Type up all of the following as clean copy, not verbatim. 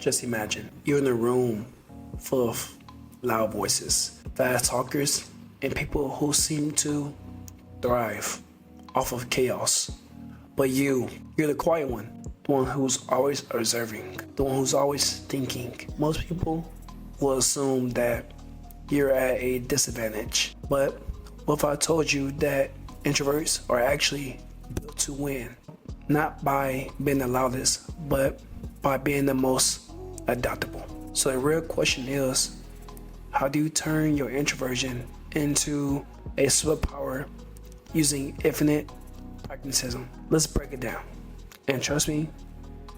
Just imagine you're in a room full of loud voices, fast talkers, and people who seem to thrive off of chaos. But you're the quiet one, the one who's always observing, the one who's always thinking. Most people will assume that you're at a disadvantage. But what if I told you that introverts are actually built to win? Not by being the loudest, but by being the most adaptable. So the real question is, how do you turn your introversion into a superpower using infinite pragmatism? Let's break it down. And trust me,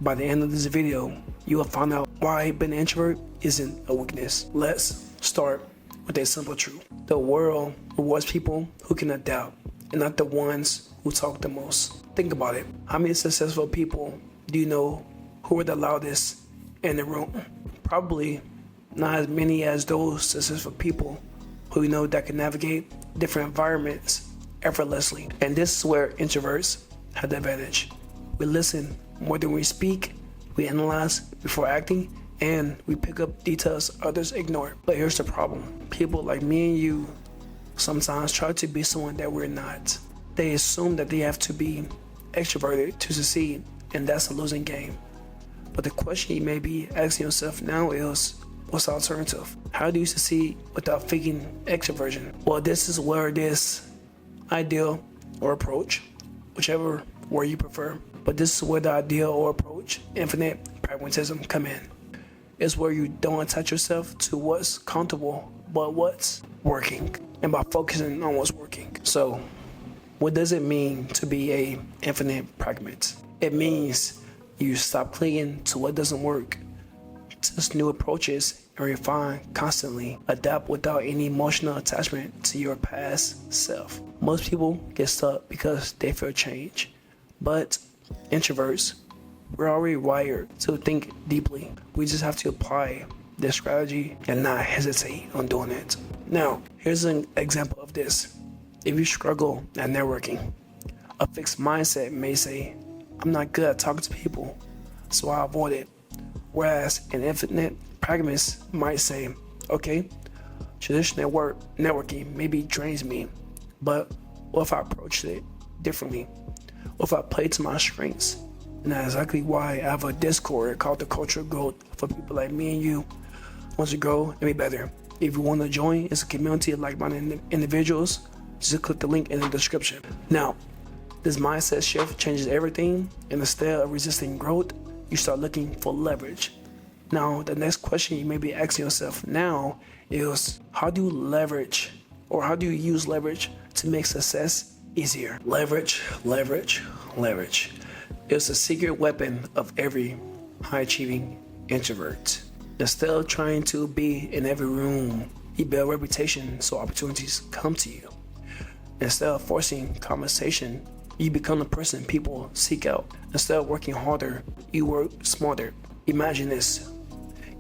by the end of this video, you will find out why being an introvert isn't a weakness. Let's start with a simple truth. The world rewards people who can adapt and not the ones who talk the most. Think about it. How many successful people do you know who are the loudest in the room? Probably not as many as those successful people who you know that can navigate different environments effortlessly. And this is where introverts have the advantage. We listen more than we speak, we analyze before acting, and we pick up details others ignore. But here's the problem. People like me and you sometimes try to be someone that we're not. They assume that they have to be extroverted to succeed, and that's a losing game. But the question you may be asking yourself now is, what's the alternative? How do you succeed without faking extroversion? Well, this is where this ideal or approach, whichever word you prefer, but this is where the ideal or approach, infinite pragmatism, come in. It's where you don't attach yourself to what's comfortable, but what's working, and by focusing on what's working. So, what does it mean to be a infinite pragmatist? It means you stop clinging to what doesn't work, test new approaches, and refine constantly. Adapt without any emotional attachment to your past self. Most people get stuck because they fear change, but introverts, we're already wired to think deeply. We just have to apply this strategy and not hesitate on doing it. Now, here's an example of this. If you struggle at networking, a fixed mindset may say, I'm not good at talking to people, so I avoid it. Whereas an infinite pragmatist might say, okay, traditional networking maybe drains me, but what if I approached it differently? What if I play to my strengths? And that's exactly why I have a Discord called the Cultural Growth for people like me and you who want to grow and be better. If you want to join, it's a community of like-minded individuals. Just click the link in the description. Now, this mindset shift changes everything, and instead of resisting growth, you start looking for leverage. Now, the next question you may be asking yourself now is, how do you leverage, or how do you use leverage to make success easier? Leverage, leverage, leverage. It's a secret weapon of every high-achieving introvert. Instead of trying to be in every room, you build a reputation so opportunities come to you. Instead of forcing conversation, you become the person people seek out. Instead of working harder, you work smarter. Imagine this.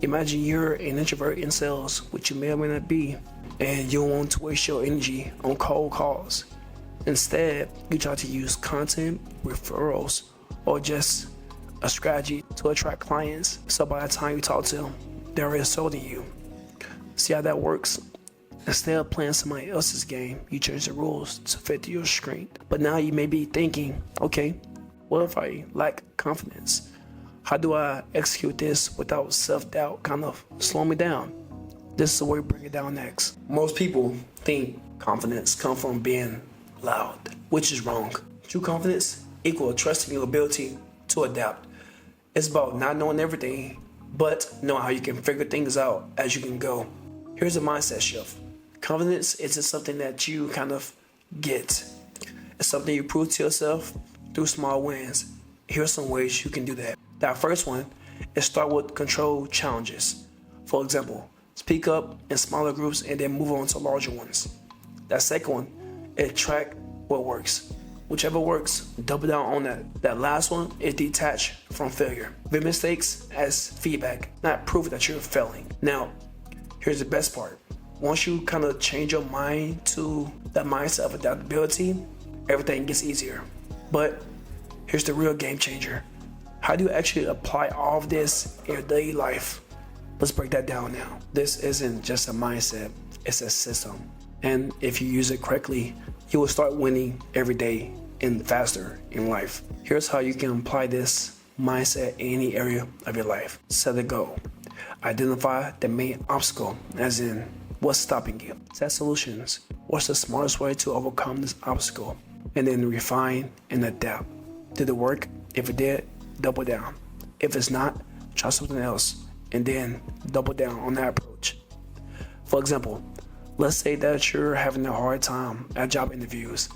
Imagine you're an introvert in sales, which you may or may not be, and you don't want to waste your energy on cold calls. Instead, you try to use content, referrals, or just a strategy to attract clients. So by the time you talk to them, they're already sold to you. See how that works? Instead of playing somebody else's game, you change the rules to fit your strength. But now you may be thinking, okay, what if I lack confidence? How do I execute this without self-doubt kind of slowing me down? This is where we bring it down next. Most people think confidence comes from being loud, which is wrong. True confidence equals trusting your ability to adapt. It's about not knowing everything, but knowing how you can figure things out as you can go. Here's a mindset shift. Confidence isn't something that you kind of get. It's something you prove to yourself through small wins. Here's some ways you can do that. That first one is start with controlled challenges. For example, speak up in smaller groups and then move on to larger ones. That second one is track what works. Whichever works, double down on that. That last one is detach from failure. View mistakes as feedback, not proof that you're failing. Now, here's the best part. Once you kind of change your mind to that mindset of adaptability, everything gets easier. But here's the real game changer. How do you actually apply all of this in your daily life? Let's break that down now. This isn't just a mindset, it's a system. And if you use it correctly, you will start winning every day and faster in life. Here's how you can apply this mindset in any area of your life. Set a goal. Identify the main obstacle, as in what's stopping you. Set solutions. What's the smartest way to overcome this obstacle? And then refine and adapt. Did it work? If it did, double down. If it's not, try something else and then double down on that approach. For example, let's say that you're having a hard time at job interviews.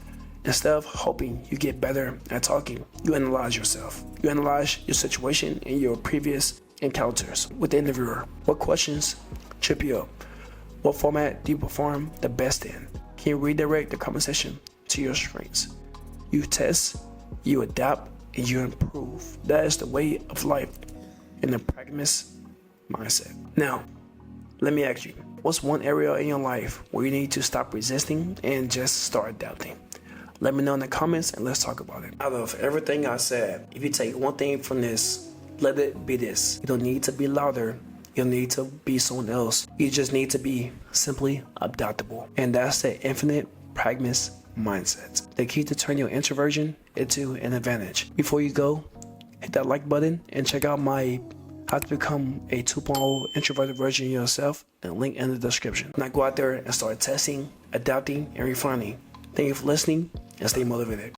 Instead of hoping you get better at talking, you analyze yourself. You analyze your situation and your previous encounters with the interviewer. What questions trip you up? What format do you perform the best in? Can you redirect the conversation to your strengths? You test, you adapt, and you improve. That is the way of life in the pragmatist mindset. Now, let me ask you, what's one area in your life where you need to stop resisting and just start adapting? Let me know in the comments and let's talk about it. Out of everything I said, if you take one thing from this, let it be this. You don't need to be louder. You don't need to be someone else. You just need to be simply adaptable. And that's the infinite pragmatist mindset. The key to turn your introversion into an advantage. Before you go, hit that like button and check out my How to Become a 2.0 Introverted Version of Yourself, and link in the description. Now go out there and start testing, adapting, and refining. Thank you for listening and stay motivated.